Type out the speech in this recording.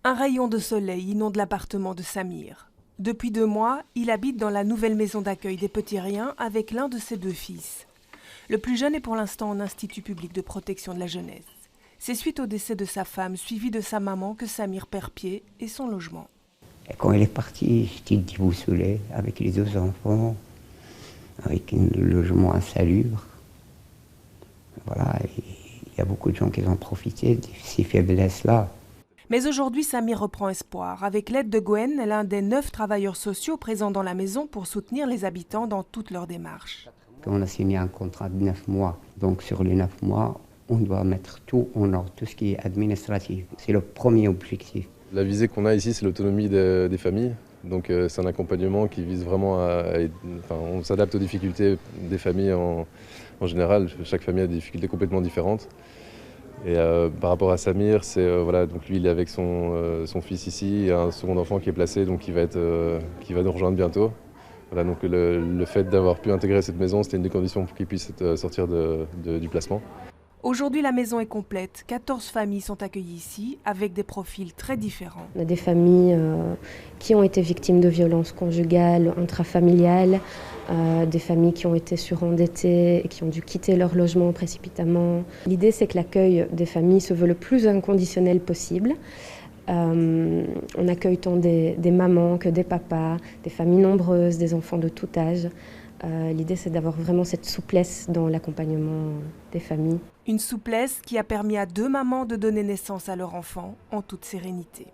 Un rayon de soleil inonde l'appartement de Samir. Depuis 2 mois, il habite dans la nouvelle maison d'accueil des Petits Riens avec l'un de ses 2 fils. Le plus jeune est pour l'instant en institut public de protection de la jeunesse. C'est suite au décès de sa femme, suivi de sa maman, que Samir perd pied et son logement. Et quand il est parti, j'étais déboussolé avec les 2 enfants, avec un logement insalubre. Voilà, il y a beaucoup de gens qui ont profité de ces faiblesses-là. Mais aujourd'hui, Samir reprend espoir. Avec l'aide de Gwen, l'un des 9 travailleurs sociaux présents dans la maison pour soutenir les habitants dans toutes leurs démarches. On a signé un contrat de 9 mois. Donc sur les 9 mois, on doit mettre tout en ordre, tout ce qui est administratif. C'est le premier objectif. La visée qu'on a ici, c'est l'autonomie des familles. Donc c'est un accompagnement qui vise vraiment on s'adapte aux difficultés des familles en général. Chaque famille a des difficultés complètement différentes. Et par rapport à Samir, donc lui il est avec son fils ici, et un second enfant qui est placé, donc qui va nous rejoindre bientôt. Voilà, donc le fait d'avoir pu intégrer cette maison, c'était une des conditions pour qu'il puisse sortir du placement. Aujourd'hui, la maison est complète. 14 familles sont accueillies ici, avec des profils très différents. On a des familles qui ont été victimes de violences conjugales, intrafamiliales, des familles qui ont été surendettées et qui ont dû quitter leur logement précipitamment. L'idée, c'est que l'accueil des familles se veut le plus inconditionnel possible. On accueille tant des mamans que des papas, des familles nombreuses, des enfants de tout âge. L'idée, c'est d'avoir vraiment cette souplesse dans l'accompagnement des familles. Une souplesse qui a permis à 2 mamans de donner naissance à leur enfant en toute sérénité.